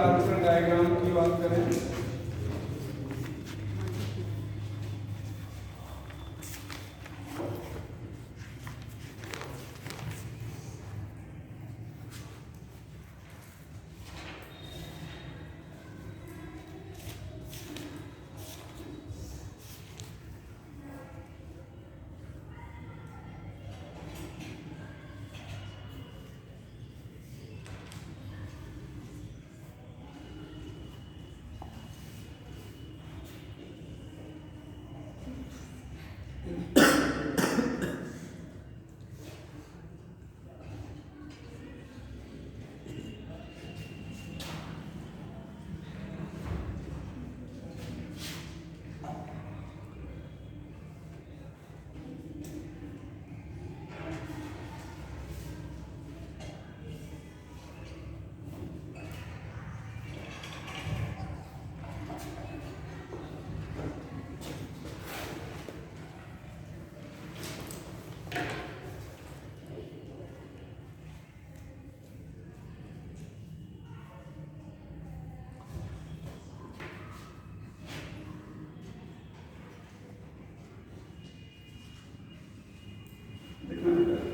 Carbon diagram की बात करें,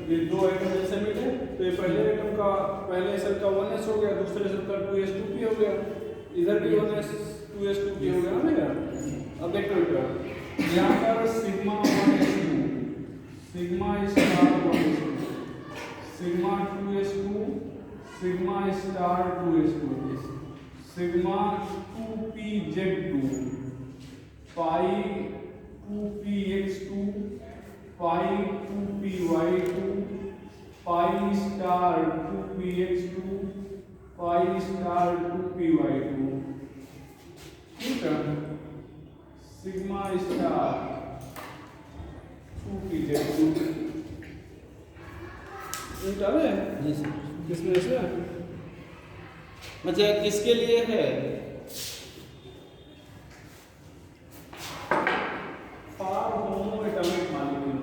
ये दो आइटम जैसे मिले तो ये पहले आइटम का पहले सेल का 1s हो गया, दूसरे सेल का 2s2p हो गया, इधर भी 1s 2s2p हो गया ना मेरा। अब देखो बेटा यहाँ पर sigma 1s2 sigma star 1s2 sigma 2s2 sigma star 2s2 sigma 2pz2 पाई 2px2 पाई 2py2 पाई स्टार 2px2 पाई स्टार 2py2, ठीक है। सिग्मा स्टार 2pz2 निकाले जी सर। किसमें से अच्छा किसके लिए है, for homo atomic molecule,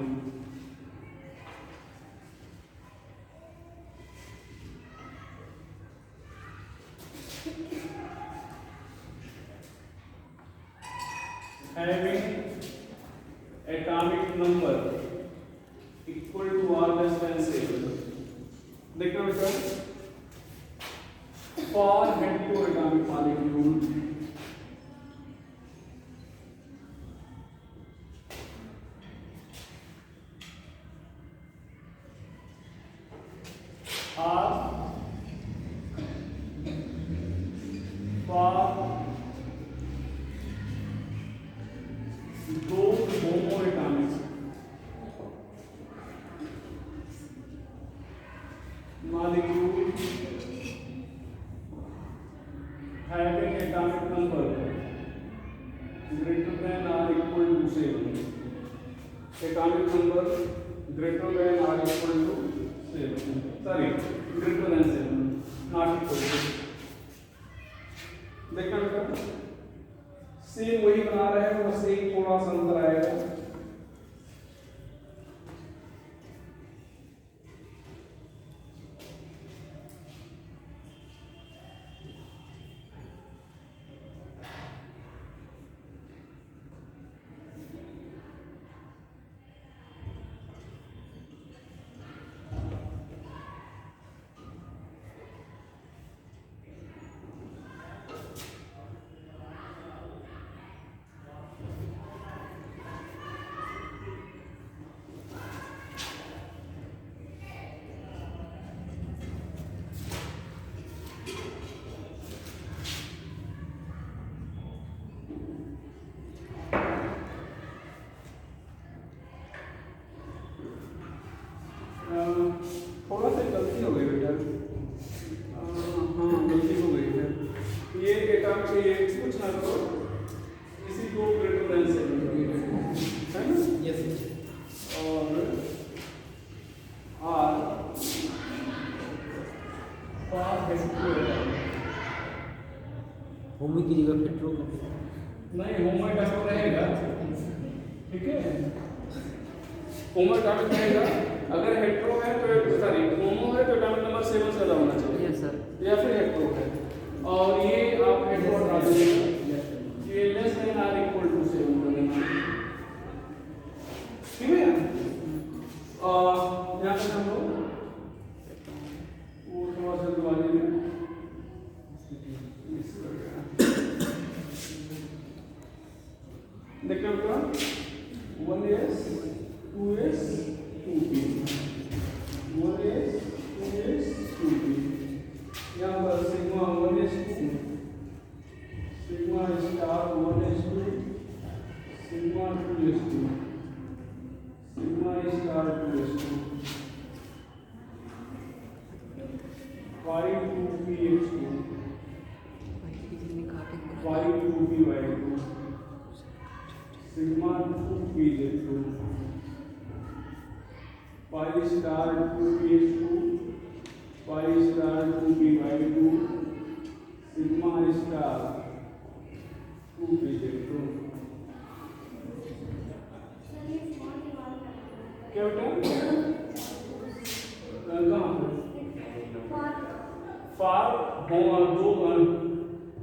having atomic number equal to or less than 7। देखो बेटा for heteroatomic molecule are for दो होमोएटॉमिक molecule having atomic number greater than or equal to 7, atomic number greater than or equal to 7, sorry greater than 7 not equal to, देखना बेटा same वही बना रहे हैं, बस एक थोड़ा सा अंतर आएगा। थोड़ा सा गलती हो गई बेटा, हाँ गलती हो गई है, ये एटम के कुछ ना करो, इसी को ग्रेटर देन से है ना, यस और आर फॉर हेटेरोएटॉमिक, होमी की जगह पेट्रो नहीं होमोएटॉमिक रहेगा, ठीक है होमोएटॉमिक रहेगा। अगर हेटेरो है तो सॉरी होमो है तो एटॉमिक नंबर 7 से ज्यादा होना चाहिए, यस सर। या फिर हेटेरो है, और ये आप हेटेरो हटा दीजिएगा, ये less than or equal to 7 कर देना, ठीक है। यहाँ पे हम लोग वो थोड़ा सा दिवाली में देखते हैं क्या 1s 2s 2p 1s 2s 2p, यहाँ पर sigma 1s2 sigma star 1s2 sigma 2s2 sigma star 2s2 5 2px2 5 2py2 sigma 2pz2 5 star 2px2 5 star 2py2 sigma star 2pz2। क्या बेटा कहाँ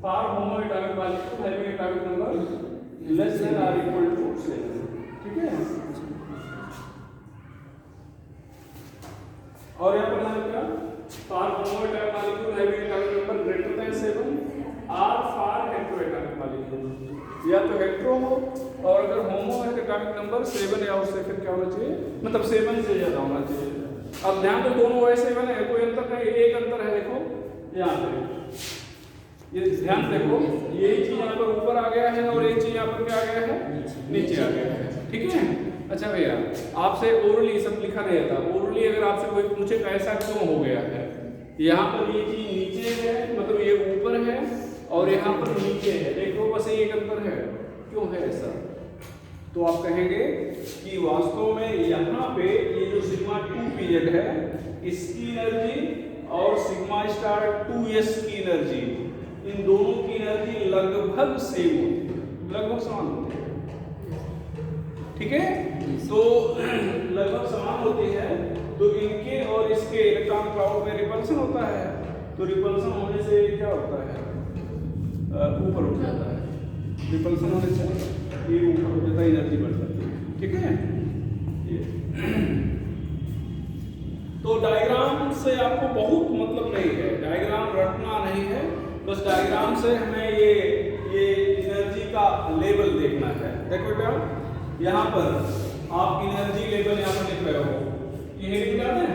for homo atomic molecule having atomic number less than or equal to 7, ठीक है। और यहाँ पर नाम क्या for homo atomic molecule having atomic number greater than 7 or for hetero atomic molecule, या तो हेटेरो हो और अगर होमो है तो एटॉमिक नंबर 7 या उससे फिर क्या होना चाहिए, मतलब 7 से ज्यादा होना चाहिए। अब ध्यान दो दोनों वैसे 7 है, कोई अंतर नहीं, एक अंतर है, देखो यहाँ पे ये ध्यान देखो, यही चीज यहाँ पर ऊपर आ गया है और ये चीज यहाँ पर क्या आ गया है, नीचे आ गया है, ठीक है। अच्छा भैया आपसे ओरली सब लिखा नहीं था, ओरली अगर आपसे कोई पूछे कैसा क्यों हो गया है, यहाँ पर ये चीज नीचे है मतलब ये ऊपर है और यहाँ पर नीचे है, देखो बस एक अंतर है, क्यों है ऐसा, तो आप कहेंगे कि वास्तव में यहाँ पे ये जो सिग्मा 2pz है इसकी एनर्जी और सिग्मा स्टार 2s की एनर्जी, इन दोनों की एनर्जी लगभग सेम होती है, लगभग समान होती है, ठीक है। तो लगभग समान होती है तो इनके और इसके इलेक्ट्रॉन क्लाउड में रिपल्सन होता है, तो रिपल्सन होने से क्या होता है, ऊपर उठ जाता है, रिपल्सन होने से ये ऊपर हो जाता है, एनर्जी बढ़ जाती है, ठीक है। तो डायग्राम से आपको बहुत मतलब नहीं है, डायग्राम रटना नहीं है, बस डायग्राम से हमें ये एनर्जी का लेवल देखना है। देखो बेटा यहाँ पर आप एनर्जी लेवल यहाँ पर लिख रहे हो, ये हेडिंग क्या है,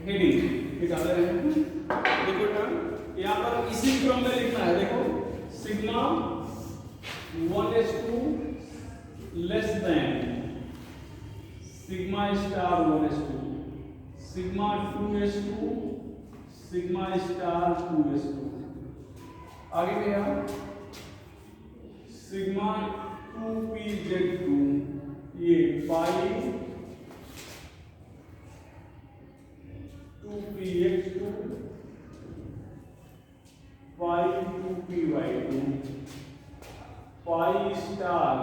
हेडिंग निकाल रहे हैं, देखो बेटा यहाँ पर इसी क्रम में लिखना है, देखो sigma 1s2 less than sigma star 1s2 sigma 2s2 sigma star 2s2, आगे भैया सिग्मा 2pz2 ये 5 2px2 5 2py2 5 star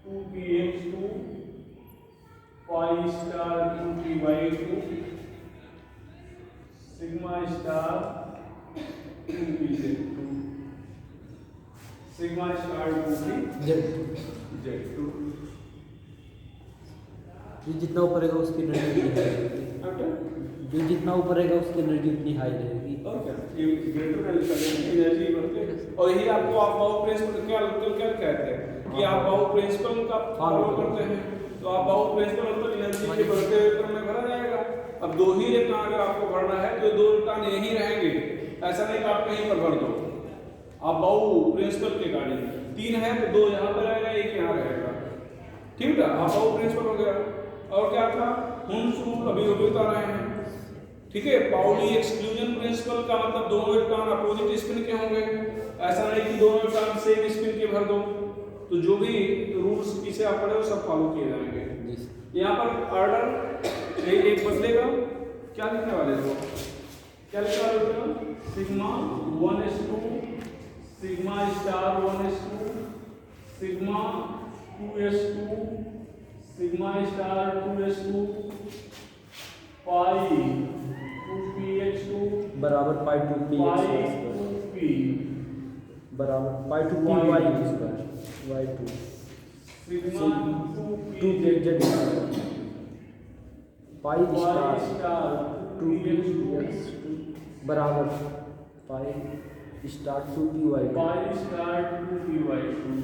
2px2 5 star 2py2 sigma star 2pz2 sigma star 2pz2, जितना ऊपर रहेगा उसकी एनर्जी जो जितना ऊपर रहेगा उसकी एनर्जी उतनी हाई रहेगी, और क्या ये ग्रेटर एनर्जी बढ़ती है। और यही आपको आप बाउ प्रिंसिपल क्या कहते हैं कि आप बाउ प्रिंसिपल का फॉलो करते हैं, तो आप बाउ प्रिंसिपल मतलब एनर्जी के बढ़ते क्रम में भरा जाएगा। अब दो ही इलेक्ट्रॉन अगर आपको भरना है तो 2 इलेक्ट्रॉन यहीं रहेंगे, ऐसा नहीं कि आप कहीं पर भर दो, आप बाउ प्रिंसिपल के गाड़ी 3 है तो 2 यहाँ पर रहेगा, 1 यहाँ रहेगा, ठीक है। आप बाउ प्रिंसिपल हो गया। और क्या था, हुंस रूल अभी बता रहे हैं, ठीक है। पाउली एक्सक्लूजन प्रिंसिपल का मतलब दोनों इलेक्ट्रॉन अपोजिट स्पिन के होंगे, ऐसा नहीं कि दोनों इलेक्ट्रॉन सेम स्पिन के भर दो, तो जो भी रूल्स पीछे आप पढ़े वो सब फॉलो किए जाएंगे। यहाँ पर ऑर्डर एक बदलेगा, क्या लिखने वाले हो, क्या लिखने वाले हो, sigma 1s2 sigma star 1s2 sigma 2s2 sigma star 2s2 pi 2px2 बराबर pi 2p pi x square 2p बराबर pi 2p y square y 2 sigma 2 2p z pi pi star star 2p 2px2 x बराबर pi star 2p y pi star 2py2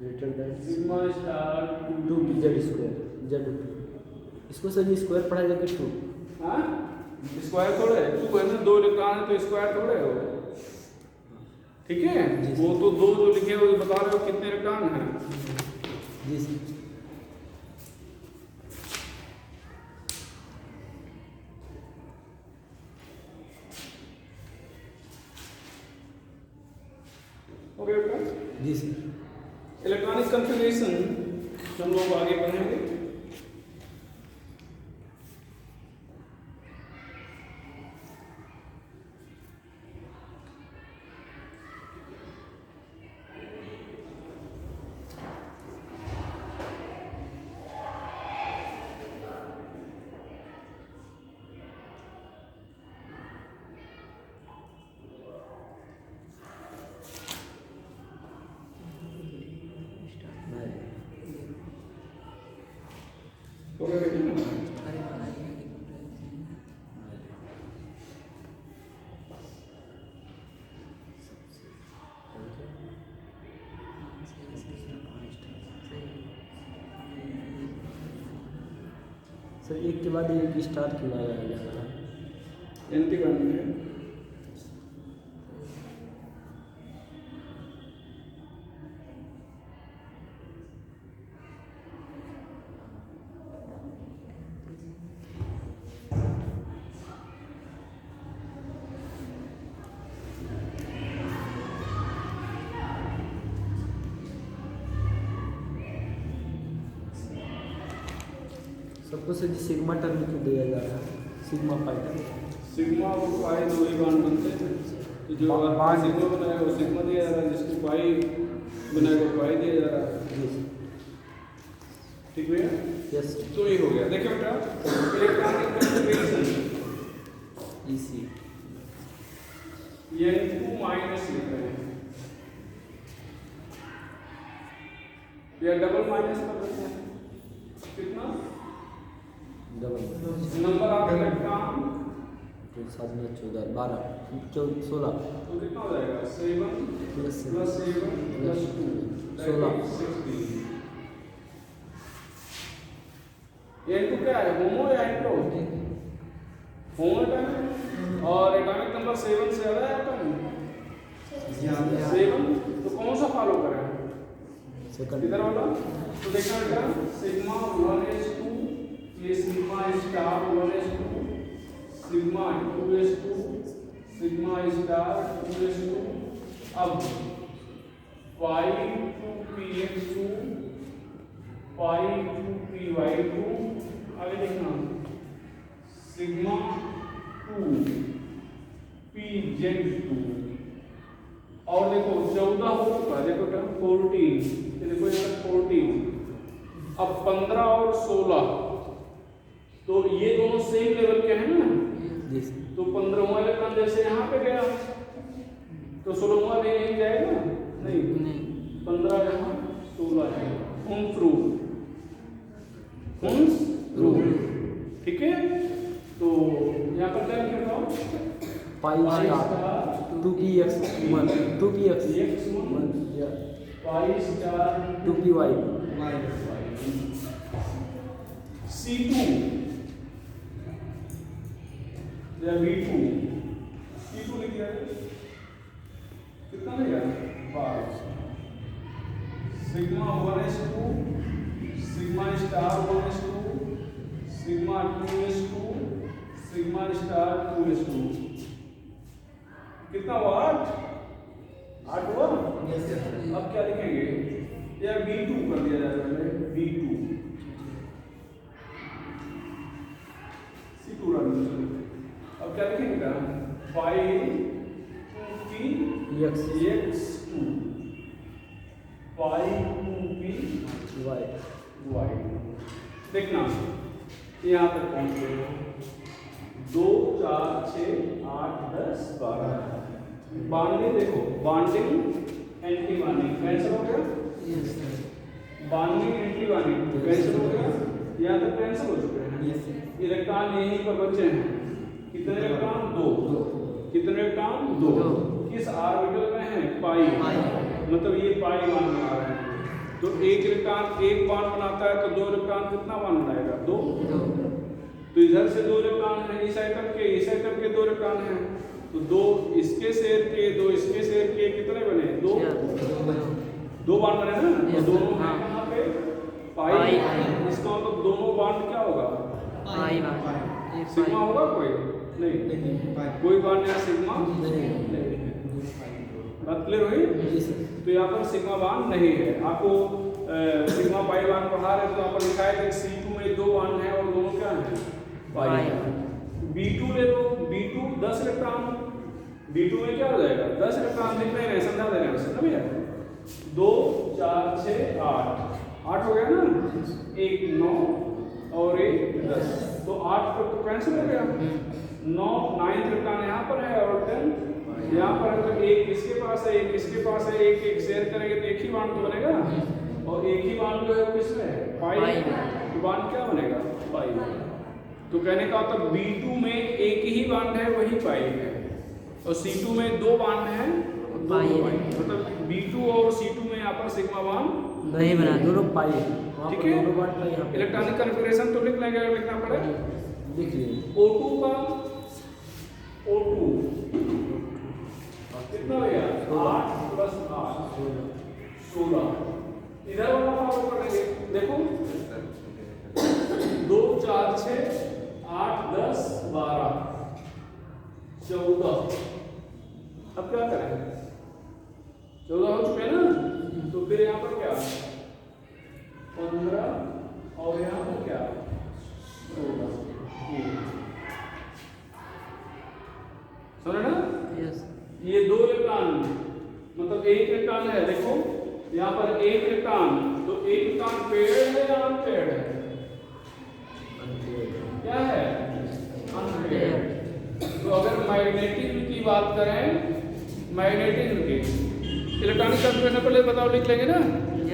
greater than sigma star 2p z square z 2 इसको sir square पढ़ा जाएगा 2 हाँ square थोड़े है 2 है ना 2 electron है तो स्क्वायर थोड़े हो ठीक है वो तो 2 जो लिखे हुए बता रहे हो कितने इलेक्ट्रॉन हैं जी सर ओके बेटा जी सर इलेक्ट्रॉनिक कॉन्फ़िगरेशन हम लोग आगे बढ़ेंगे ओके बेटा सर एक के बाद एक स्टार क्यों लगाया जा रहा है एंटी करनी है सबको सर सिग्मा टर्म क्यों दिया जा रहा है सिग्मा पाई टर्म सिग्मा और पाई दो ही बांड बनते हैं तो जो बांड सिग्मा बनाया वो सिग्मा दिया जा रहा है जिसको पाई बनाया वो पाई दिया जा रहा है जी ठीक है यस तो ये हो गया देखिए बेटा इलेक्ट्रॉनिक कॉन्फ़िगरेशन इसी ये 2 माइनस लिख रहे हैं या डबल माइनस कर देते हैं कितना डबल नंबर ऑफ इलेक्ट्रॉन 7 में 14 12 16 तो कितना हो जाएगा 7 प्लस प्लस 7 प्लस 2 16 16 ये इनको क्या है होमो या एंटो होमो एटॉमिक और एटॉमिक नंबर 7 से ज्यादा है एटॉमिक 7 तो कौन सा फॉलो करें सेकंड इधर वाला तो देखना बेटा सिग्मा 1s2 ये sigma star 1s2 sigma 2s2 sigma star 2s2 अब पाई 2px2 पाई 2py2 आगे देखना सिग्मा 2 pz2 और देखो 14 हो चुका है देखो क्या 14 देखो यहाँ 14 अब 15 और 16 तो ये दोनों सेम लेवल के हैं ना जी तो 15वां इलेक्ट्रॉन जैसे यहाँ पे गया तो 16वां भी यहीं जाएगा नहीं 15 यहाँ 16 है हुम्स रूल ठीक है तो यहाँ पर क्या लिखा था pi star 2px 1 2px x 1 या पाई स्टार 2py C2 या V2 C2 लिख दिया कितना मिलेगा 5 sigma 1s2 sigma star 1s2 sigma 2s2 sigma star 2s2 कितना हुआ 8 हुआ अब क्या लिखेंगे या V2 कर दिया जाएगा पहले V2 C2 रन अब क्या लिखेंगे पाई 2px2 पाई 2py y देखना यहाँ तक पहुंच गए 2 4 6 8 10 12 बॉन्डिंग देखो, बॉन्डिंग एंटी बॉन्डिंग कैंसिल हो गया, yes bonding anti bonding cancel हो गया, यहाँ तक कैंसिल हो चुके हैं। यस इलेक्ट्रॉन यहीं पर बचे हैं, कितने इलेक्ट्रॉन 2, कितने इलेक्ट्रॉन 2, किस ऑर्बिटल में है पाई, मतलब ये पाई मान बना रहे हैं। तो एक इलेक्ट्रॉन एक बॉन्ड बनाता है तो 2 इलेक्ट्रॉन कितना बॉन्ड बनाएगा 2, तो इधर से 2 इलेक्ट्रॉन है, इस आइटम के 2 इलेक्ट्रॉन हैं, तो 2 इसके शेयर के 2 इसके शेयर के कितने बने 2 बॉन्ड बने ना, तो दोनों हैं कहाँ पे पाई, इसका मतलब दोनों बॉन्ड क्या होगा सिग्मा होगा, कोई नहीं, कोई बॉन्ड यहाँ सिग्मा नहीं है। बात क्लियर हुई? तो यहाँ पर सिग्मा बॉन्ड नहीं है। आपको सिग्मा पाई बॉन्ड पढ़ा रहे तो यहाँ पर लिखा है कि C2 में 2 बॉन्ड हैं और दोनों क्या हैं पाई। B2 ले लो, B2 10 इलेक्ट्रॉन, B2 में क्या हो जाएगा 10 इलेक्ट्रॉन लिख रहे हैं, समझा दे रहे हैं, समझ भैया 2 4 6 8 हो गया ना, 1 9 और 1 10, तो 8 तक तो कैंसिल हो गया, 9 इलेक्ट्रॉन यहाँ पर है और 10 यहाँ पर है, तो एक इसके पास है एक इसके पास है, एक एक शेयर करेंगे तो एक ही बॉन्ड तो बनेगा, और एक ही बॉन्ड जो है वो किसमें है पाई, तो बॉन्ड क्या बनेगा पाई। तो कहने का मतलब B2 में एक ही बॉन्ड है वही पाई है, और C2 में 2 बॉन्ड है पाई, मतलब B2 और C2 में यहाँ पर सिग्मा बॉन्ड नहीं बना, दोनों पाई, ठीक है। इलेक्ट्रॉनिक कॉन्फ़िगरेशन तो लिख लेंगे, अगर लिखना पड़े लिख लीजिए। O2 का O2 कितना हो गया 8 + 8 16, इधर वाला पावर पढ़ेंगे, देखो 2 4 6 8 10 12 14, अब क्या करें 14 हो चुके ना, तो फिर यहाँ पर क्या 15 और यहाँ पर क्या 16, समझे ना? यस। ये 2 इलेक्ट्रॉन मतलब एक इलेक्ट्रॉन है, देखो यहाँ पर एक इलेक्ट्रॉन, तो एक इलेक्ट्रॉन पेयर्ड है या अनपेयर्ड है, क्या है अनपेयर्ड। तो अगर मैग्नेटिज्म की बात करें, मैग्नेटिज्म की इलेक्ट्रॉनिक कॉन्फ़िगरेशन पहले बताओ, लिख लेंगे ना,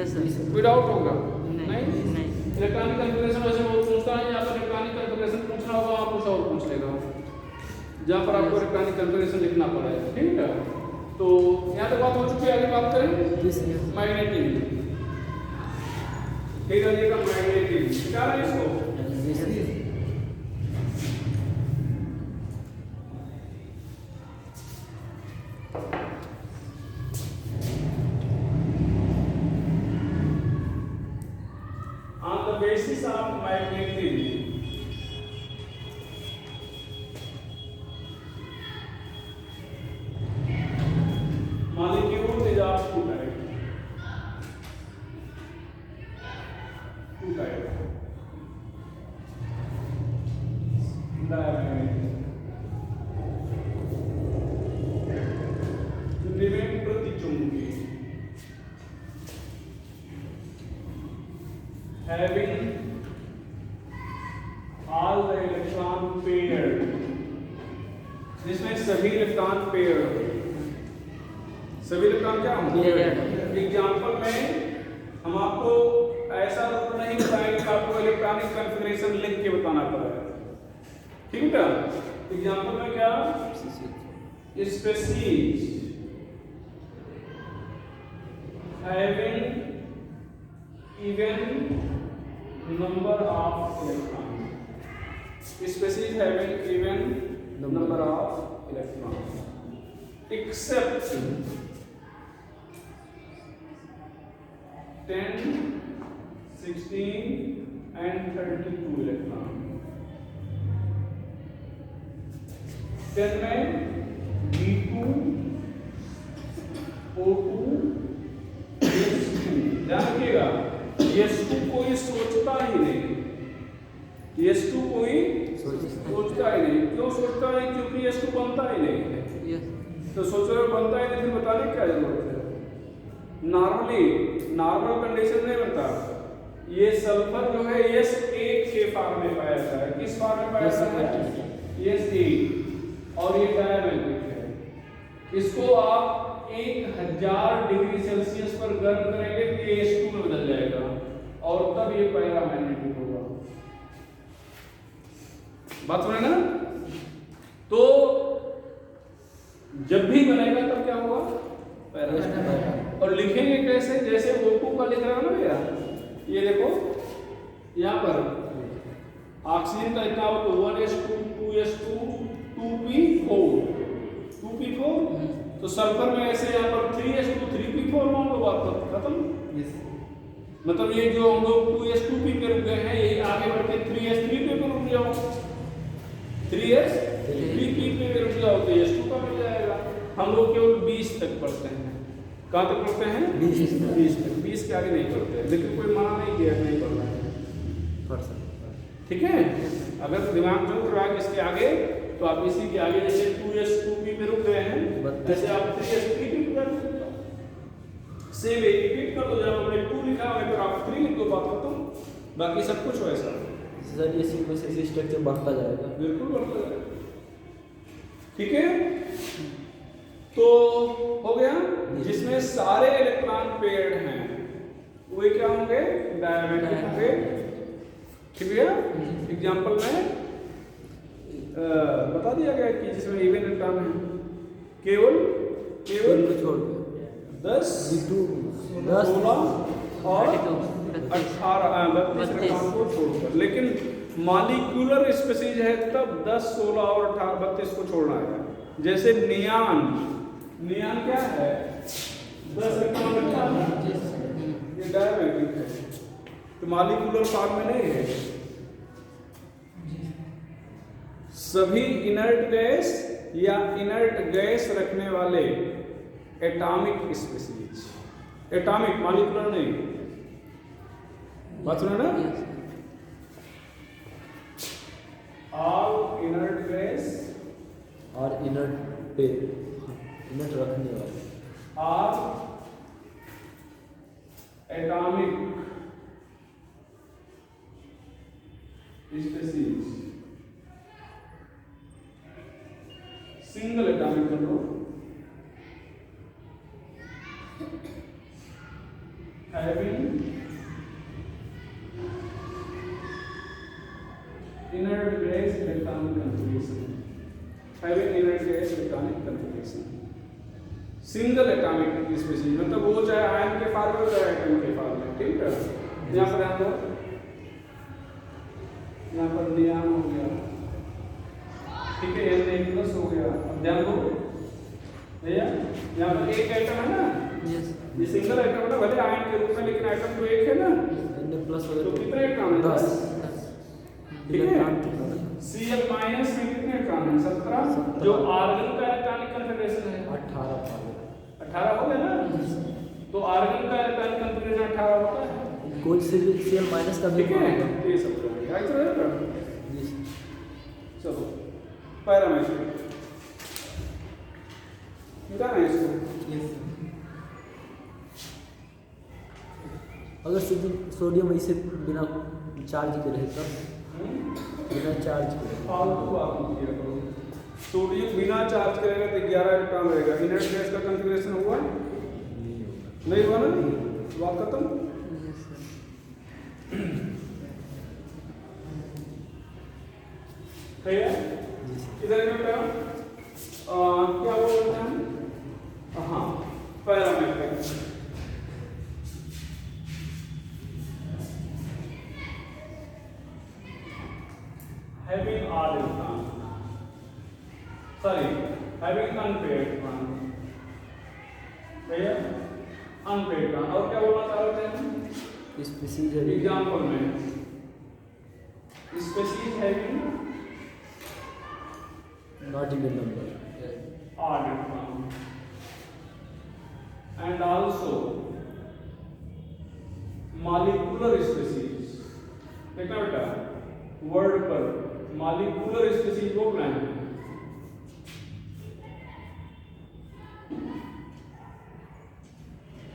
यस सर, कोई डाउट होगा नहीं? इलेक्ट्रॉनिक कॉन्फ़िगरेशन वैसे बहुत पूछता है, यहाँ पर इलेक्ट्रॉनिक कॉन्फ़िगरेशन पूछना होगा आप कुछ और पूछ लेगा, जहाँ पर आपको इलेक्ट्रॉनिक कॉन्फ़िगरेशन लिखना पड़ेगा, ठीक है। तो यहाँ तक बात हो चुकी है, आगे बात करें मैग्नेटिज्म, ठीक है, ये का मैग्नेटिज्म क्या है इसको on the basis of magnetism molecule is of two types, diamagnetic प्रतिचुंबी having all the electron paired, जिसमें सभी इलेक्ट्रॉन पेयर, सभी इलेक्ट्रॉन क्या होंगे। एग्जाम्पल में हम आपको ऐसा रूप नहीं बताएंगे कि आपको इलेक्ट्रॉनिक कॉन्फ़िगरेशन लिख के बताना पड़ेगा, ठीक है। एग्जाम्पल में क्या species having even number of electrons, species having even number of electrons except 10, 16 and 32 electrons। 10 में B2 O2 S2, ध्यान रखिएगा S2 कोई सोचता ही नहीं, S2 कोई सोचता ही नहीं, क्यों सोचता है क्योंकि S2 बनता ही नहीं है, तो सोच रहे बनता ही नहीं, फिर बताने क्या जरूरत है। नॉर्मल कंडीशन में बनता, ये सल्फर जो है S1 के फॉर्म में पाया जाता है, किस फॉर्म में पाया जाता है yes 8 और ये डायमैग्नेटिक है। इसको आप 1000 डिग्री सेल्सियस पर गर्म करेंगे तो ये S2 में बदल जाएगा और तब ये पैरामैग्नेटिक होगा। बात सुने ना? तो जब भी बनेगा तब क्या होगा? पैरामैग्नेटिक। और लिखेंगे कैसे? जैसे O2 का लिख रहा है ना भैया, ये देखो यहाँ पर ऑक्सीजन का इतना हो तो 1s2 2s2 2p4 तो सल्फर में ऐसे यहाँ पर 3s2 3p4 मान लो, बात खत्म। मतलब ये जो हम लोग 2s2p पे रुक गए हैं, ये आगे बढ़ के 3s3p पे रुक जाओ, 3s3p पे रुक जाओ तो s2 का मिल जाएगा। हम लोग केवल 20 तक पढ़ते हैं। कहाँ तक पढ़ते हैं? 20 तक। 20 के आगे नहीं पढ़ते, लेकिन कोई मना नहीं किया नहीं पढ़ना है, ठीक है। अगर दिमाग में उठ रहा है इसके आगे तो आप इसी के आगे जैसे 2s2p पे रुक गए हैं, जैसे आप 3s3p पे कर सकते हो, सेम रिपीट कर दो। जब हमने 2 लिखा है तो आप 3 लिख दो, बात खत्म। बाकी सब कुछ वैसा सर, ये सीक्वेंस ऐसे स्ट्रक्चर बढ़ता जाएगा, बिल्कुल बढ़ता जाएगा, ठीक है। तो हो गया, जिसमें सारे इलेक्ट्रॉन पेयर्ड हैं वे क्या होंगे? डायमैग्नेटिक होंगे, ठीक है। एग्जांपल में बता दिया गया कि जिसमें इवन इलेक्ट्रॉन है केवल छोड़ के 10 16 और 18 32 इलेक्ट्रॉन को छोड़कर, लेकिन मॉलिक्यूलर स्पीशीज है तब 10 16 और 18 32 को छोड़ना है। जैसे नियान क्या है? 10 इलेक्ट्रॉन रखा है, ये डायमैग्नेटिक है तो मॉलिक्यूलर फॉर्म में नहीं है। सभी इनर्ट गैस या इनर्ट गैस रखने वाले एटॉमिक स्पीशीज, एटॉमिक मॉलिक्यूलर नहीं, बात सुना ना? ऑल इनर्ट गैस और इनर्ट रखने वाले are atomic species, single atomic number having inert gas electronic configuration, single atomic species मतलब वो चाहे आयन के फॉर्म में चाहे एटम के फॉर्म में, ठीक है। यहाँ पर ध्यान दो, यहाँ पर नियान हो गया, ठीक है, N+ हो गया। अब ध्यान दो भैया, यहाँ पर एक एटम है ना, ये सिंगल एटम है ना, भले आयन के रूप में, लेकिन एटम तो एक है ना, तो कितने इलेक्ट्रॉन है? 10, ठीक है। Cl- में कितने इलेक्ट्रॉन है? 17। जो आर्गन का इलेक्ट्रॉनिक कॉन्फ़िगरेशन है 18 हो गया ना, तो आर्गन का इलेक्ट्रॉनिक कॉन्फ़िगरेशन 18 होता है। कोई Cl- का भी, ठीक है, ये सब राइट है। चलो पैरामीटर मिटा है इसको। अगर सोडियम इसे बिना चार्ज के रहे तब, बिना चार्ज के फालतू बात मत किया करो। सोडियम बिना चार्ज करेगा तो 11 इलेक्ट्रॉन रहेगा। इनर्ट गैस का कॉन्फ़िगरेशन हुआ नहीं हुआ ना, बात खत्म। है इधर क्या बोलते हैं हम? हाँ, parameter. Having odd electron, having unpaired electron, भैया unpaired electron। और क्या बोलना चाह रहे थे हम? स्पीशीज एग्जाम्पल में species having not even number odd electron and also molecular species। देखना बेटा, वर्ड पर मॉलिक्यूलर स्पीशीज को बनाए,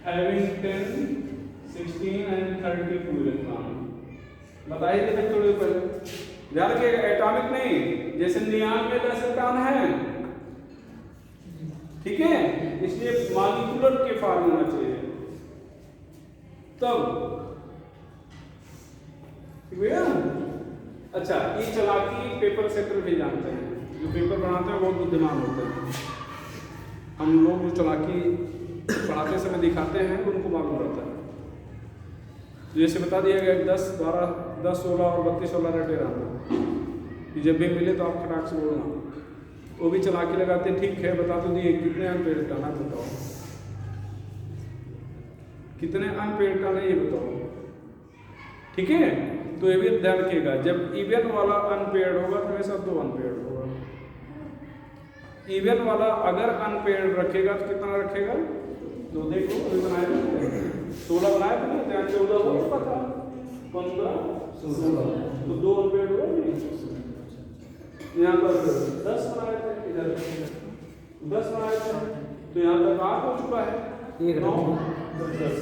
having 10, 16 and 32 इलेक्ट्रॉन। बताइए थे थोड़ी ऊपर, ध्यान रखिएगा एटॉमिक नहीं, जैसे नियान में 10 इलेक्ट्रॉन है, ठीक है, इसलिए मॉलिक्यूलर के फॉर्म होना चाहिए तब, ठीक है। अच्छा, ये चालाकी पेपर सेटर भी जानते हैं, जो पेपर बनाते हैं बहुत बुद्धिमान होते हैं। हम लोग जो चालाकी पढ़ाते समय दिखाते हैं उनको मालूम रहता है। जैसे बता दिया गया 10, 12, 10, 16 और 32 16 रटे रहना, कि जब भी मिले तो आप खटाक से बोलना। वो भी चालाकी लगाते, ठीक है बता तो दिए कितने अनपेड इलेक्ट्रॉन है बताओ, कितने अनपेड इलेक्ट्रॉन है ये बताओ, ठीक है। तो ये भी ध्यान रखिएगा, जब इवन वाला अनपेड होगा तो हमेशा 2 अनपेड होगा। इवन वाला अगर अनपेड रखेगा तो कितना रखेगा, तो देखो अभी बनाए थे 16 बनाए थे ना, 14 हो पता 15 16 तो 2 अनपेड हुआ नहीं। यहाँ पर 10 बनाए थे, इधर 10 बनाए थे, तो यहाँ तक 8 हो चुका है, 9 10।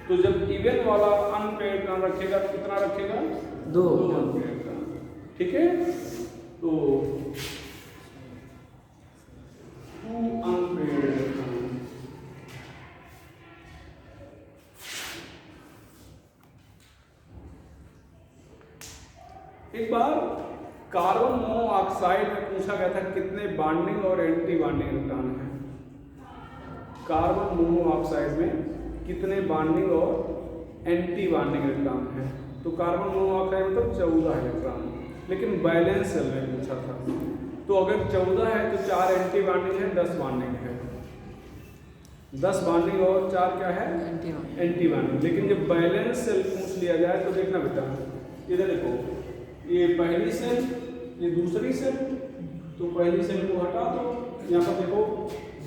तो जब इवन वाला अनपेड इलेक्ट्रॉन रखेगा तो कितना रखेगा, 2 अनपेड इलेक्ट्रॉन, ठीक है। तो 2 अनपेड इलेक्ट्रॉन, एक बार कार्बन मोनोऑक्साइड में पूछा गया था कितने बॉन्डिंग और एंटी बॉन्डिंग इलेक्ट्रॉन हैं। कार्बन मोनोऑक्साइड में कितने बॉन्डिंग और एंटी बॉन्डिंग इलेक्ट्रॉन हैं। तो कार्बन मोनोऑक्साइड मतलब 14 इलेक्ट्रॉन, लेकिन बैलेंस सेल में पूछा था। तो अगर 14 है तो 4 एंटी बॉन्डिंग है, 10 बॉन्डिंग है। 10 बॉन्डिंग और 4 क्या है, एंटी बॉन्डिंग। लेकिन जब बैलेंस सेल पूछ लिया जाए तो देखना बेटा, इधर देखो, ये पहली सेल, ये दूसरी सेल, तो पहली सेल को हटा दो, यहाँ पर देखो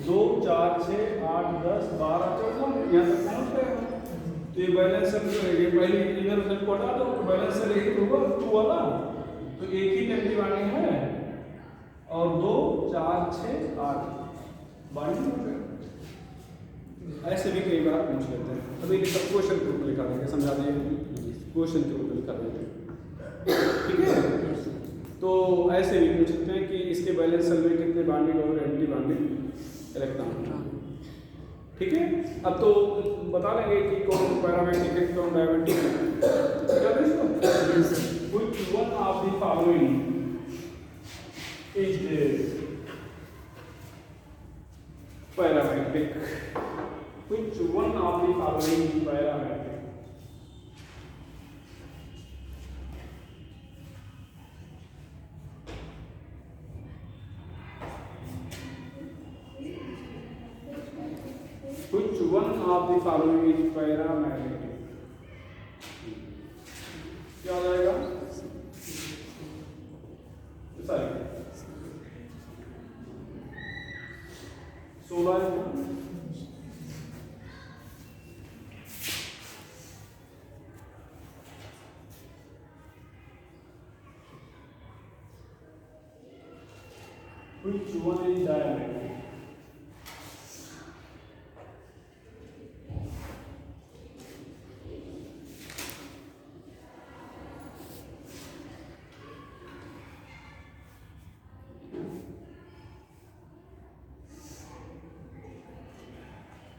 2 4 6 8 10 12 14 यहाँ तक पहुँच गए। तो ये बैलेंस सेल जो है, ये पहली इधर सेल को हटा दो तो बैलेंस सेल यही होगा 2 वाला, तो एक ही एंटी बॉन्डिंग है और 2 4 6 8 बॉन्डिंग हो गया। ऐसे भी कई बार पूछ लेते हैं। अभी सब क्वेश्चन के ऊपर लिखा देंगे, समझा देंगे, क्वेश्चन के ऊपर लिखा देंगे, ठीक है। तो ऐसे भी पूछ सकते हैं कि इसके बैलेंस सेल में कितने बॉन्डिंग और एंटी बॉन्डिंग इलेक्ट्रॉन, ठीक है। अब तो बता लेंगे कि कौन पैरामेट्रिक है कौन डायमेट्रिक है। क्या है इसको, which one of the following is parametric, which one of the following is parametric। Which one of the following is parametric? क्या हो जाएगा, sorry 16 Which one is diametric?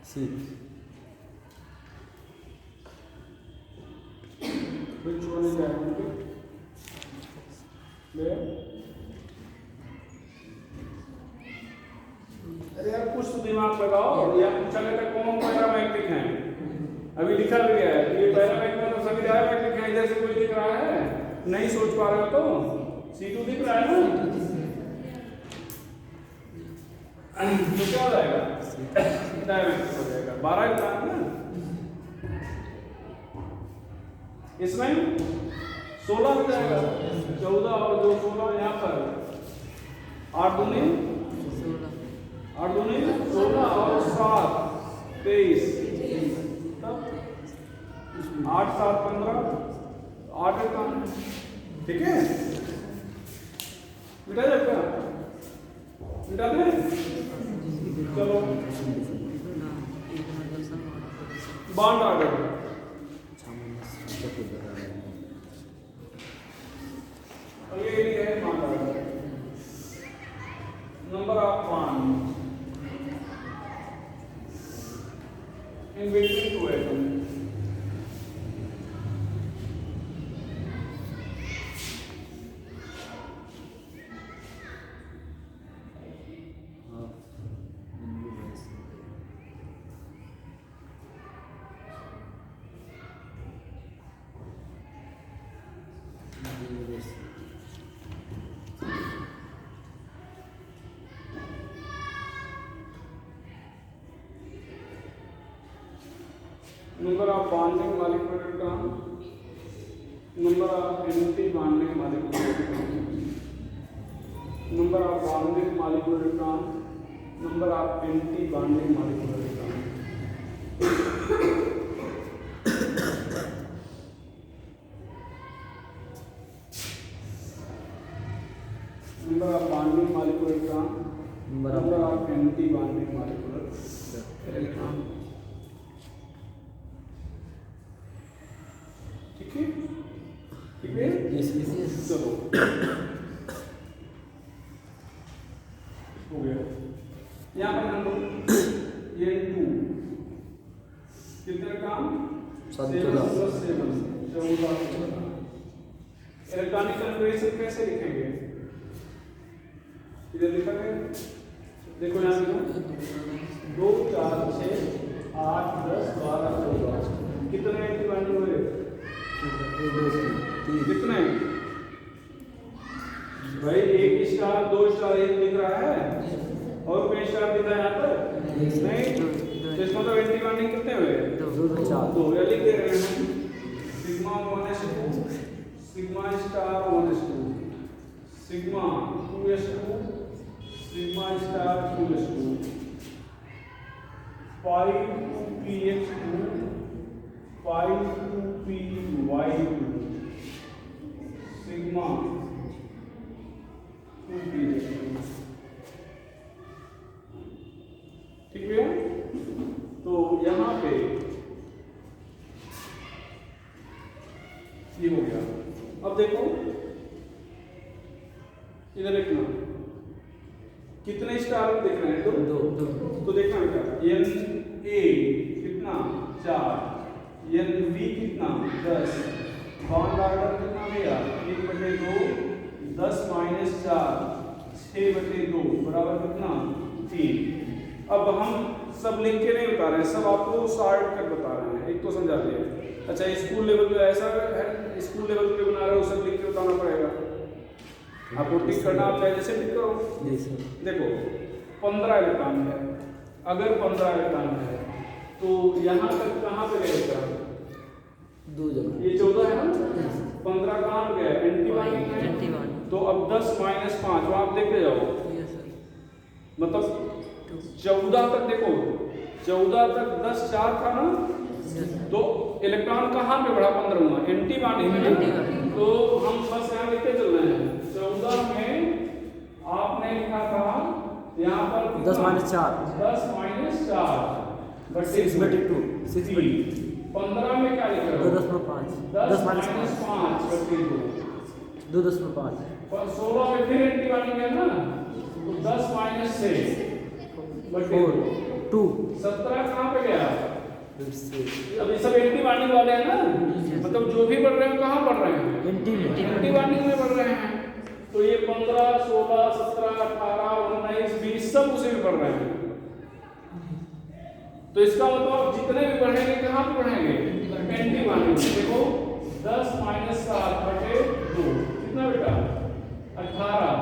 C। Which one is diametric? Where? अरे यार कुछ तो दिमाग लगाओ, या पूछा गया था कौन पैरामेट्रिक है। अभी लिखा भी गया है कि ये पैरामेट्रिक मतलब सभी डायमेट्रिक है। इधर से कोई दिख रहा है, नहीं सोच पा रहे हो तो C2 दिख रहा है ना, तो क्या हो जाएगा, डायमेट्रिक हो जाएगा। 12 इलेक्ट्रॉन ना, इसमें 16 हो जाएगा, 14 और 2 16, यहाँ पर 8 दूनी 16 और 7 23, तब 8 7 15 8 इलेक्ट्रॉन, ठीक है। मिटा जाएगा, मिटा दें, चलो बॉन्ड ऑर्डर, ये है bond order. In between two atom. Number of bonding molecular term, number of anti-bonding molecular term, number of bonding molecular term, number of anti-bonding molecular term. Number of bonding molecular term, number of anti-bonding molecular electron. ठीक है? ठीक है? चलो हो गया। यहाँ पर हम लोग ये 2 कितने काम 7 + 7 14 इलेक्ट्रॉनिक कन्फिगरेशन कैसे लिखेंगे? इधर लिखा है, देखो यहाँ लिखो 2 4 6 8 10 12 14 कितने एंटी हुए? कितने भाई? 1 स्टार 2 स्टार ये दिख रहा है और कोई स्टार दिख रहा है यहाँ पर नहीं, तो इसका मतलब एंटी बॉन्डिंग कितने हुए? 2 या लिख दे रहे हैं sigma 1s2 sigma star 1s2 sigma 2s2 sigma star 2s2 5 2px2 5 2py2 sigma 2px2। ठीक है? तो यहाँ पे ये हो गया। अब देखो इधर देखना कितने स्टार दिख रहे हैं? 2 तो देखना बेटा Na कितना 4 NV कितना 10 बॉन्ड ऑर्डर कितना भैया 1/2 10 - 4 6/2 बराबर कितना 3। अब हम सब लिख के नहीं बता रहे हैं, सब आपको शॉर्ट कर बता रहे हैं। एक तो समझा दिया। अच्छा स्कूल लेवल पे ऐसा है, स्कूल लेवल पे बना रहे हो सब लिख के बताना पड़ेगा आपको। टिक करना आप चाहे जैसे टिक करो। देखो 15 इलेक्ट्रॉन है, अगर 15 इलेक्ट्रॉन है तो यहाँ तक कहाँ पे गए? 2 जगह ये 14 है ना, 15 कहाँ पे गया? एंटी। तो अब 10 - 5 वहाँ आप देखते जाओ, मतलब 14 तक देखो 14 तक 10 4 था ना, तो इलेक्ट्रॉन कहाँ पे बढ़ा? 15 हुआ एंटी बॉन्डिंग में। तो हम बस यहाँ लिखते चल रहे हैं 14 में आपने लिखा था यहाँ पर 10 - 4 10 - 4 6/2 15 में क्या लिख रहे हो? 2.5 10 - 5/2 2.5 और 16 में फिर एंटी बॉन्डिंग है ना, तो 10 - 6/2 2 17 कहाँ पे गया? फिर से अब ये सब एंटी बॉन्डिंग वाले हैं ना, मतलब जो भी बढ़ रहे हैं कहाँ बढ़ रहे हैं? एंटी बॉन्डिंग में बढ़ रहे हैं। तो ये 15 16 17 18 19 20 सब उसी में बढ़ रहे हैं। तो इसका मतलब जितने भी बढ़ेंगे कहाँ पे बढ़ेंगे? Anti bonding. देखो 10 - 7/2 कितना बेटा 18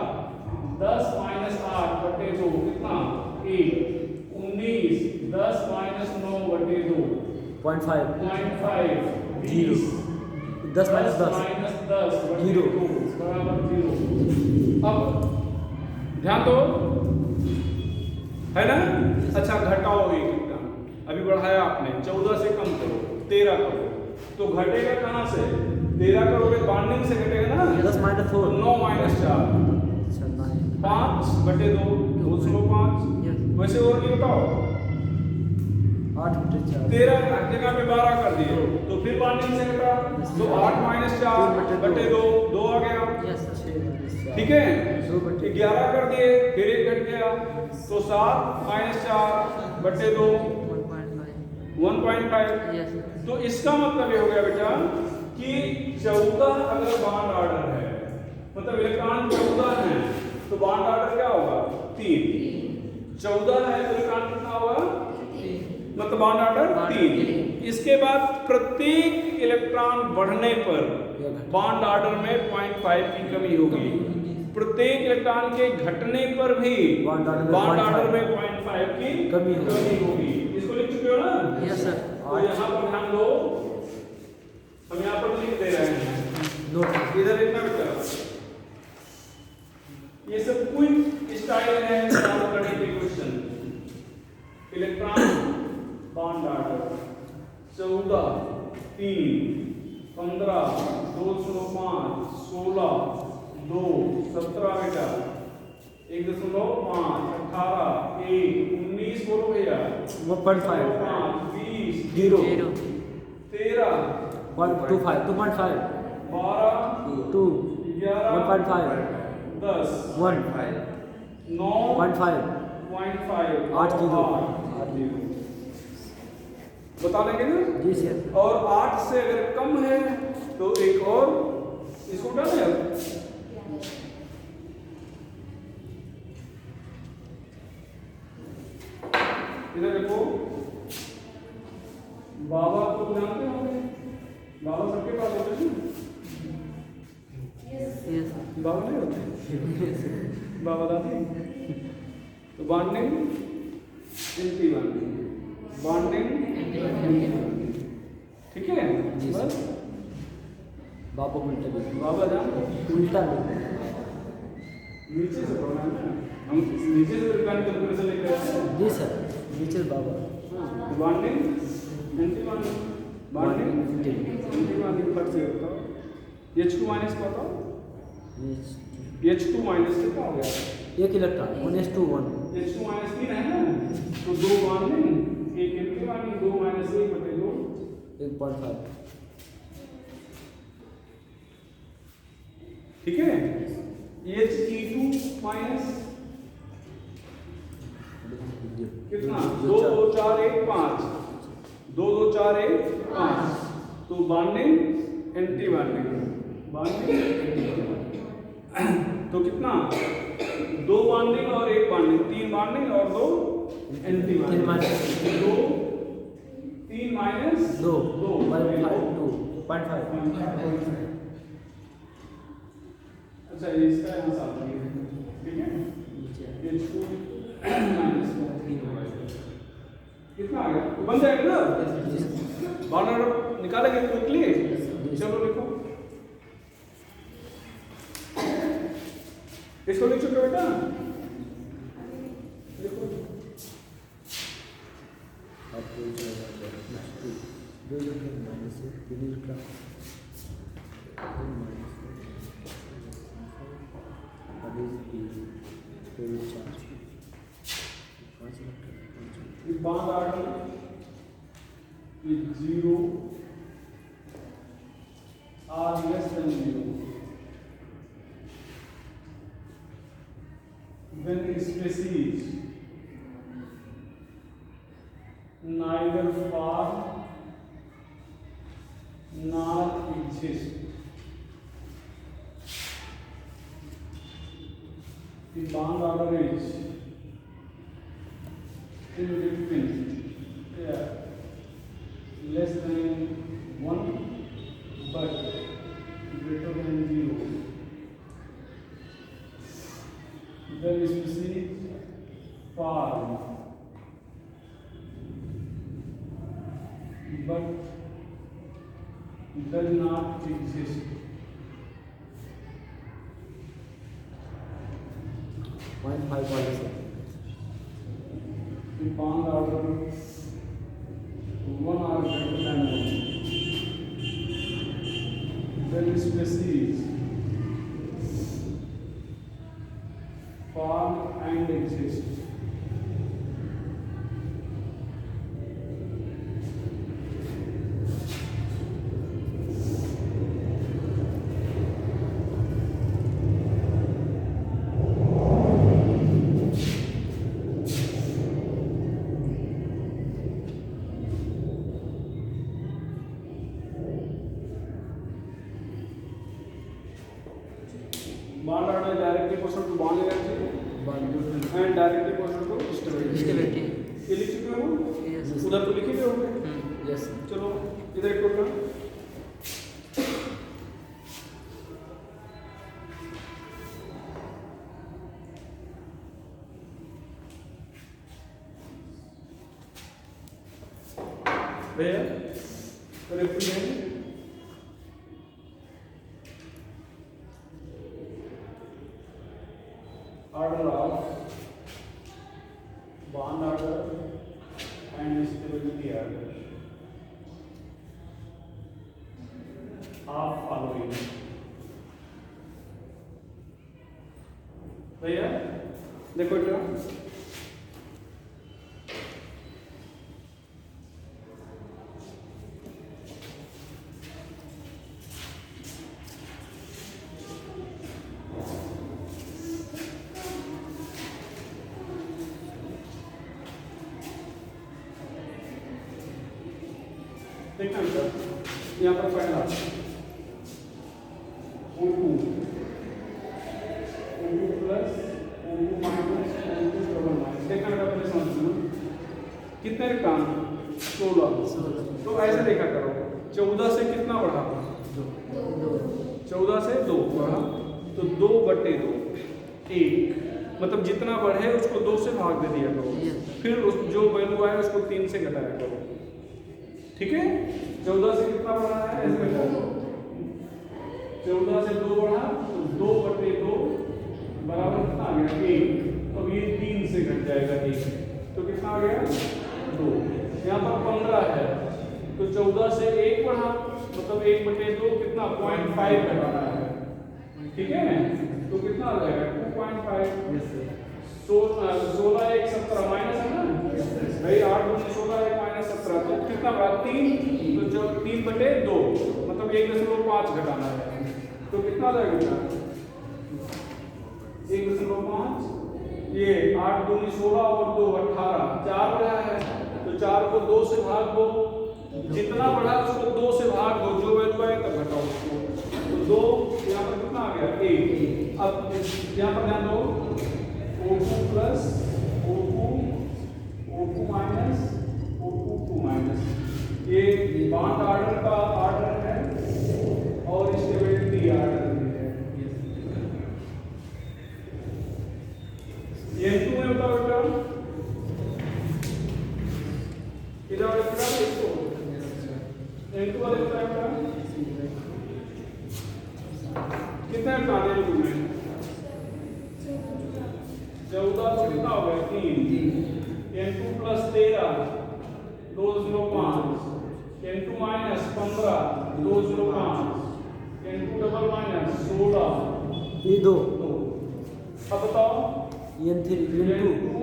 10 - 8/2 कितना 1 19 10 - 9/2 0.5 20 10 - 10 -10/2 बराबर 0। अब ध्यान दो है ना। अच्छा घटाओ एक एकदम, अभी बढ़ाया आपने 14 से कम करो 13 करो, तो घटेगा कहाँ से? 13 करोगे बॉन्डिंग से घटेगा ना। 10 - 4 9 - 4 5/2 2 5 वैसे और भी बताओ 8/4 13 जगह पे 12 कर दिए, तो फिर बॉन्डिंग से घटा तो 8 - 4/2 2 आ गया। ठीक है 11 कर दिए, फिर 1 घट गया, तो 7 - 4/2 1.5। यस तो इसका मतलब ये हो गया बेटा कि 14 अगर बॉन्ड ऑर्डर है, मतलब इलेक्ट्रॉन 14 है, तो बॉन्ड ऑर्डर क्या होगा 3। 14 है तो इलेक्ट्रॉन कितना होगा, मतलब बॉन्ड ऑर्डर 3। इसके बाद प्रत्येक इलेक्ट्रॉन बढ़ने पर बॉन्ड ऑर्डर में 0.5 की कमी होगी। प्रत्येक इलेक्ट्रॉन के घटने पर भी बॉन्ड ऑर्डर में 0.5 की कमी होगी। इसको लिख चुके हो ना? Yes sir. तो यहाँ पर ध्यान दो, हम यहाँ पर लिख दे रहे हैं, नोट इधर लिखना बेटा। ये सब क्विक स्टाइल है सॉल्व करने के क्वेश्चन। इलेक्ट्रॉन बॉन्ड ऑर्डर 14, 3, 15, 2.5, 16, 2, 17 बेटा, 1.5, 18, 1, 19 बोलो भैया, 1.5 5, 20, 0 13, 1.25 2.5 12, 2 11, 1.5 10, 1 9, 0.5 0.5, 8 0 बता देंगे ना? जी सर। और 8 से अगर कम है तो एक और, इसको उठा ना यार, इधर देखो, बाबा को जानते होंगे, बाबा सबके पास होते हैं यस ना? बाबा नहीं होते, बाबा दादी। तो बॉन्डिंग एंटी बॉन्डिंग, बॉन्डिंग ठीक है बस। बाबा उल्टा भी बाबा जानते, उल्टा भी नीचे से पढ़ना है ना, हम नीचे से रिकॉर्ड कैलकुलेशन लेकर आते हैं। जी सर। नीचे बाबा bonding anti bonding, bonding anti bonding फट से होता है। H2 माइनस का बताओ, H2 माइनस कितना हो गया? एक इलेक्ट्रॉन 1s2 1 H2 माइनस 3 है ना, तो 2 बॉन्डिंग, एक एंटी बॉन्डिंग, 2 माइनस 1 बटे 2 1.5 ठीक है। He2 माइनस कितना, 2 2 4 1 5, 2 2 4 1 5, तो बॉन्डिंग एंटी बॉन्डिंग, बॉन्डिंग तो कितना, 2 बॉन्डिंग और 1 बॉन्डिंग, 3 बॉन्डिंग और 2 एंटी बॉन्डिंग, 2 3 माइनस 2 2 2.5 अच्छा इसका यहाँ साथ ठीक है। H2 माइनस कितना आ गया, तो बन जाएगा ना, बॉन्ड निकालेंगे क्विकली। चलो लिखो, इसको लिख चुके बेटा, लिखो आपको दो electron minus 3 electron bond order 0 or less than 0 when species neither form nor exist. The bond order is in between, yeah, less than 1 but greater than 0. Then species form but does not exist. 0.5 वाले से The bond order 1 or greater than 1. Then species form and exist. And directly equal to stability. Stability. ये लिख चुके हो? Yes. उधर तो लिखे हुए होंगे। यस। चलो इधर इक्वल करो। भैया represent order of bond order and stability order of following। भैया देखो क्या देखना बेटा, यहाँ पर पहला O2 plus O2 minus O2 double minus. देखना बेटा पहले समझना कितने काम 16। तो ऐसे देखा करो 14 से कितना बढ़ा? 14 से 2 बढ़ा तो 2/2 1, मतलब जितना बढ़े उसको 2 से भाग दे दिया करो, फिर उस जो वैल्यू आए उसको 3 से घटाया करो। ठीक है? 14 से कितना बढ़ा है? ऐसे देखो 14 से 2 बढ़ा तो 2/2 बराबर कितना आ गया? 1। तो ये 3 से घट जाएगा 1, तो कितना आ गया? 2। यहाँ पर 15 है तो 14 से 1 बढ़ा मतलब 1/2 कितना 0.5 घटाना है। ठीक है? तो कितना आ जाएगा? 2.5। 16 1 17 माइनस है ना भाई, 8 2 16 1 माइनस 17 तो कितना बड़ा 3, तो जो 3/2 मतलब 1.5 घटाना है, तो कितना आ जाएगा? 1.5। ये 8 2 16 और 2 18 4 बढ़ा है तो 4 को 2 से भाग दो, जितना बढ़ा उसको 2 से भाग दो, जो वैल्यू आए तब घटाओ उसको, तो 2 यहाँ पर कितना आ गया? 1। अब यहाँ पर ध्यान दो O2 plus O2 minus O2 minus, ये बॉन्ड ऑर्डर का ऑर्डर है और स्टेबिलिटी ऑर्डर है। ये N2 में होता बेटा, इधर लिखा है इसको N2 वाले होता है बेटा कितना काटे में 14 तो कितना हो गया? 3। N2 plus 13 2.5, N2 minus 15 2.5, N2 double minus 16 ये 2। अब बताओ N3 N2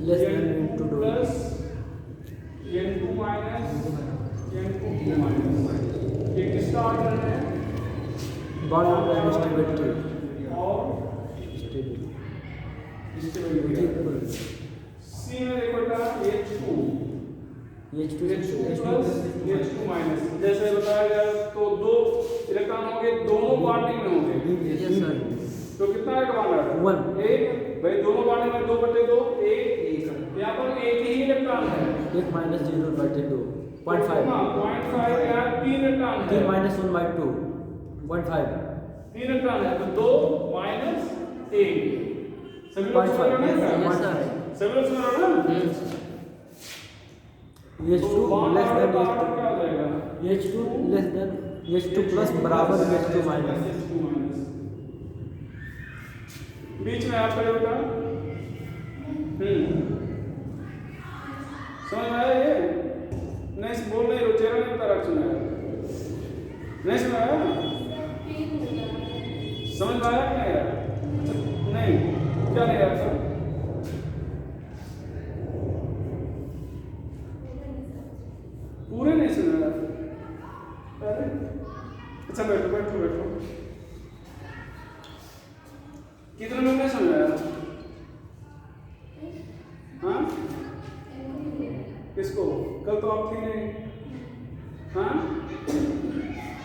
less than N2 plus N2 minus N2 minus, ये किसका ऑर्डर है? बॉन्ड ऑर्डर एंड स्टेबिलिटी और स्टेबिलिटी। सी में देखो बेटा H2 प्लस H2 माइनस, जैसे बताया गया तो 2 इलेक्ट्रॉन होंगे, दोनों बॉन्डिंग में होंगे। Yes sir. तो कितना है बॉन्ड? 1। 1 भाई, दोनों बॉन्डिंग में 2/2 1। यहाँ पर एक ही इलेक्ट्रॉन है, 1 माइनस 0/2 0.5। 0.5 यहाँ 3 इलेक्ट्रॉन है, 3 माइनस 1/2 0.5। 3 इलेक्ट्रॉन है तो 2 माइनस 1 सभी लोग समझ रहे हैं? Yes sir. सभी लोग समझ रहे हैं ना? H2 लेस देन क्या हो जाएगा? H2 less than H2 plus बराबर H2 माइनस। बीच में आप करें बेटा। समझ में आया ये? नहीं बोल नहीं रहे, चेहरा नहीं बता रहा, सुना नहीं सुना आया? समझ में आया नहीं आया? नहीं, क्या नहीं आया सर? पूरे नहीं सुना? अरे अच्छा बैठो बैठो बैठो। कितने लोग नहीं समझाया? हाँ किसको? कल तो आप थी नहीं। हाँ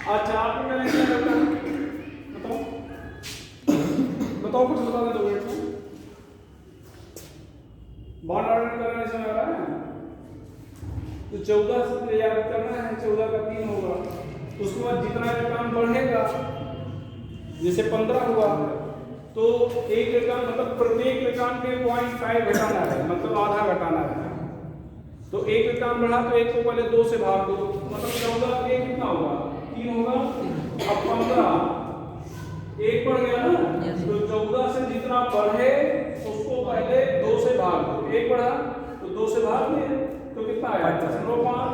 अच्छा, आपको क्या नहीं समझा? बताओ बताओ, कुछ बता दो बेटा। बॉन्ड ऑर्डर करना नहीं समझ आ रहा है? तो 14 से याद करना है, 14 का 3 होगा। उसके बाद जितना इलेक्ट्रॉन बढ़ेगा, जैसे 15 हुआ तो एक इलेक्ट्रॉन मतलब प्रत्येक इलेक्ट्रॉन के 0.5 घटाना है, मतलब आधा घटाना है। तो एक इलेक्ट्रॉन बढ़ा तो एक को पहले 2 से भाग दो, मतलब 14 के कितना होगा? 3 होगा। अब 15 एक बढ़ गया ना, तो 14 से जितना बढ़े उसको पहले 2 से भाग दो। एक बढ़ा तो 2 से भाग दिए तो कितना आया? 0.5।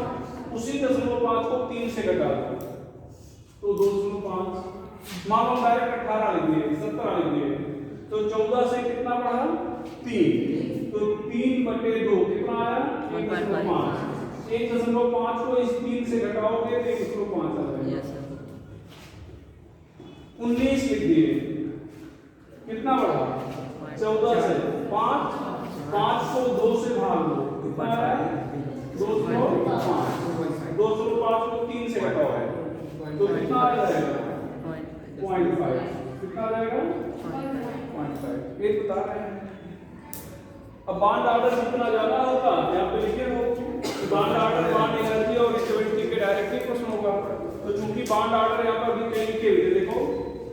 उसी 0.5 को 3 से घटा दो तो 2.5। मान लो डायरेक्ट 18 लिख दिए, 17 लिख दिए, तो 14 से कितना बढ़ा? 3। तो 3/2 कितना आया? 1.5। 1.5 को इस 3 से घटाओगे तो 1.5 आ जाएगा। 19 लिख दिए, कितना बढ़ा? 14 से 5 को 2 से भाग दो, कितना आया? 2.5। 2.5 को 3 से घटाओ तो कितना आ जाएगा? 0.5। कितना आ जाएगा? 0.5। ये बता रहे हैं। अब बॉन्ड ऑर्डर जितना ज्यादा होगा, यहाँ पे लिखे हो बॉन्ड ऑर्डर, बॉन्ड एनर्जी और स्टेबिलिटी के डायरेक्टली प्रश्न होगा। तो चूंकि बॉन्ड ऑर्डर यहाँ पर भी कहीं लिखे हुए देखो,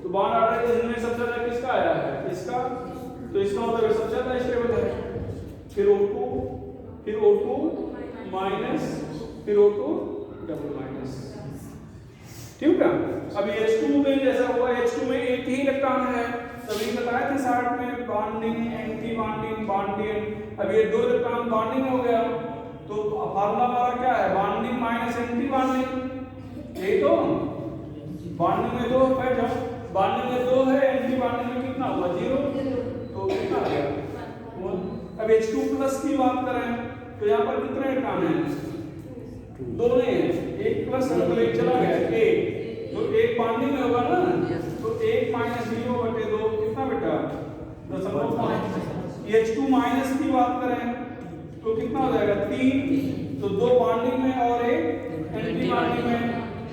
तो बॉन्ड ऑर्डर इनमें सबसे ज्यादा किसका आया है? इसका। तो इसका मतलब सबसे ज्यादा स्टेबल है। फिर O2 माइनस, फिर O2 डबल माइनस। ठीक है। अभी H2 में जैसा हुआ, H2 में एक ही इलेक्ट्रॉन है, तभी बताया थे साइड में बॉन्डिंग, एंटी बॉन्डिंग, बॉन्डिंग। अब ये 2 इलेक्ट्रॉन बॉन्डिंग हो गया, तो फार्मूला हमारा क्या है? Bonding minus anti bonding. यही तो बॉन्डिंग में 2 बैठ जाओ, बॉन्डिंग में 2 है, एंटी बॉन्डिंग में कितना हुआ? 0। तो कितना आ गया? अब H2+ की बात करें तो यहाँ पर कितने इलेक्ट्रॉन हैं? 2 नहीं, 1+ है तो 1 चला गया, 1। तो 1 बॉन्डिंग में होगा ना, तो 1 - 0/2 कितना बेटा? 0.5। H2- की बात करें तो कितना हो जाएगा? 3। तो 2 बॉन्डिंग में और 1 एंटी बॉन्डिंग में,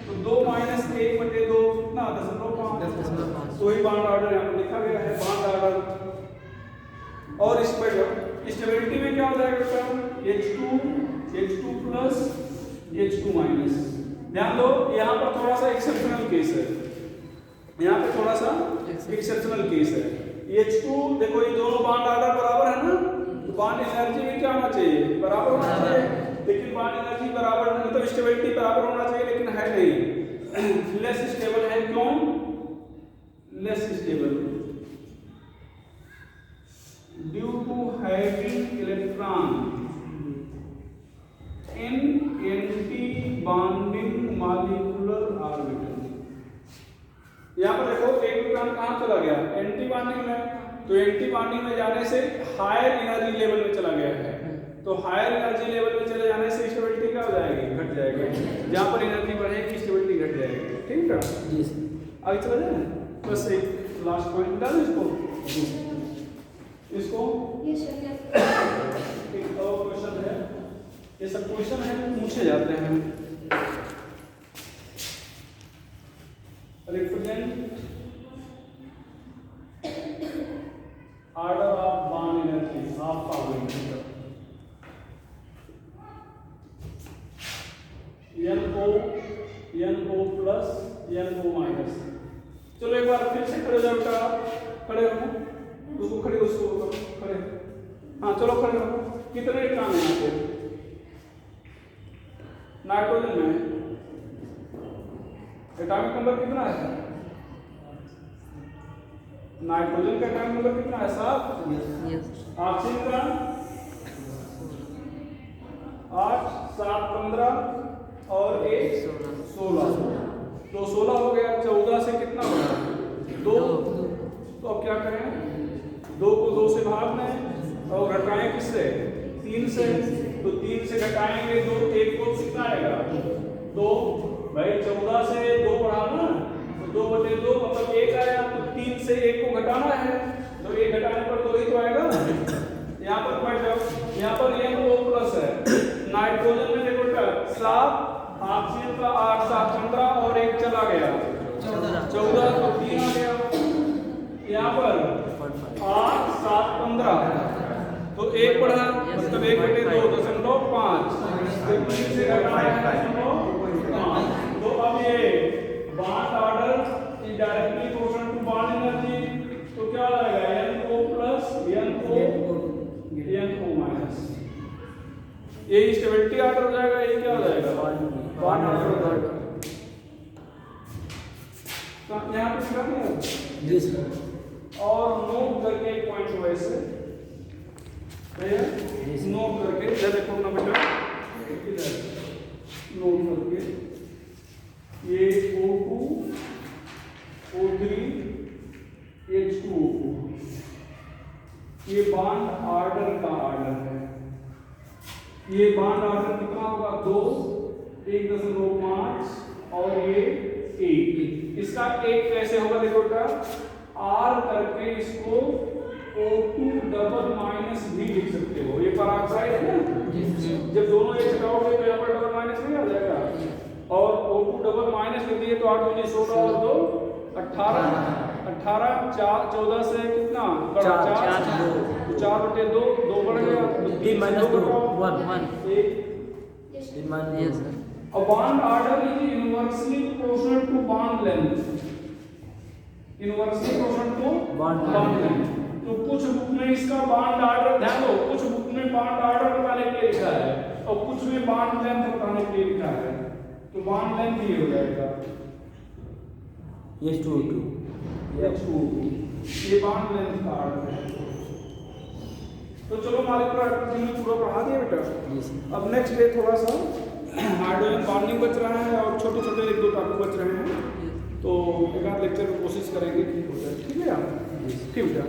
तो 2 - 1/2 कितना? 0.5। तो ही बॉन्ड ऑर्डर यहाँ पर लिखा गया है, बॉन्ड ऑर्डर। और इस पर स्टेबिलिटी में क्या हो जाएगा बेटा? H2+, H2-। ध्यान दो, यहाँ पर थोड़ा सा एक्सेप्शनल केस है, यहाँ पे थोड़ा सा एक्सेप्शनल केस है। H2 देखो, ये दोनों बॉन्ड ऑर्डर बराबर है ना, तो बॉन्ड एनर्जी भी क्या होना चाहिए? बराबर होना चाहिए। लेकिन बॉन्ड एनर्जी बराबर, मतलब स्टेबिलिटी बराबर होना चाहिए, लेकिन है नहीं, लेस स्टेबल है। क्यों less stable? Due to having electron in anti bonding molecular orbital. यहाँ पर देखो, एक इलेक्ट्रॉन कहाँ चला गया? एंटी बॉन्डिंग में। तो एंटी बॉन्डिंग में जाने से हायर एनर्जी लेवल में चला गया है, तो हायर एनर्जी लेवल में चले जाने से स्टेबिलिटी क्या हो जाएगी? घट जाएगी। जहाँ पर एनर्जी बढ़ेगी स्टेबिलिटी घट जाएगी। ठीक है, आगे चला जाए। बस एक लास्ट पॉइंट डाल इसको, एक और क्वेश्चन है। ये सब क्वेश्चन है पूछे जाते हैं। Represent order of bond energy of following: NO+, NO-। चलो एक बार फिर से खड़े हो जाओ बेटा, खड़े हो, उसको खड़े, उसको खड़े। हाँ चलो खड़े हो। कितने इलेक्ट्रॉन है यहाँ पे? नाइट्रोजन में एटॉमिक नंबर कितना है? नाइट्रोजन का एटॉमिक नंबर कितना है? 7। ऑक्सीजन का 8, 7, 15 और 1 16। तो 16 हो गया। 14 से कितना होगा? 2। तो अब क्या करें? 2 को 2 से भाग लें और घटाएं किससे? 3 से। तो 3 से घटाएंगे 2, 1 को कितना आएगा? 2। भाई 14 से 2 बढ़ा ना, तो 2/2 मतलब 1 आया। तो 3 से 1 को घटाना है, तो 1 घटाने पर 2 ही तो आएगा। यहाँ पर बैठ जाओ, यहाँ पर NO+ है। नाइट्रोजन में देखो 7, ऑक्सीजन का 8, 7, 15 और 1 चला गया 14, तो 3 आ गया। यहाँ पर 8, 7, 15 तो 1 बढ़ा मतलब 1/2.5 से घटाया 5। तो अब ये bond order is directly proportional to bond energy, तो क्या हो जाएगा NO प्लस NO माइनस, ये स्टेबिलिटी ऑर्डर हो जाएगा, ये क्या हो जाएगा बॉन्ड ऑर्डर हो जाएगा। तो यहाँ पे लिखा है जी सर। और नोट करके एक पॉइंट हुआ इससे नोट करके इधर देखो ना बेटा, इधर नोट करके ये O2 O3 H2O2 ये बॉन्ड ऑर्डर का ऑर्डर है। ये बॉन्ड ऑर्डर कितना होगा 2 1.5 और ये 1। इसका एक कैसे होगा देखो बेटा, R करके इसको O2 डबल माइनस भी लिख सकते हो, ये पेरोक्साइड है ना, जब दोनों एक हटाओगे तो यहाँ पर डबल माइनस नहीं आ जाएगा, और O2 डबल माइनस लिख दिए तो 8 दूनी 16 और 2 18 18 4 14 से कितना 4 4/2 2 बढ़ गया 3 - 2 1 1। 3 - yes sir। A bond order is inversely proportional to bond length, inversely proportional to bond length. तो कुछ बुक में इसका बॉन्ड ऑर्डर, ध्यान दो, कुछ बुक में बॉन्ड ऑर्डर बताने के लिए लिखा है और कुछ में बॉन्ड लेंथ बताने के लिए लिखा है, तो बॉन्ड लेंथ ये हो जाएगा H2O2 ये बॉन्ड लेंथ का ऑर्डर है। तो चलो मॉलिक्यूलर एटॉमिक पूरा पढ़ा दिया बेटा। जी सर। अब नेक्स्ट डे थोड़ा सा हाइड्रोजन बॉन्डिंग बच रहा है और छोटे छोटे 1-2 टॉपिक बच रहे हैं, तो एक आध लेक्चर में कोशिश करेंगे कि हो जाए, ठीक है यार, ठीक है।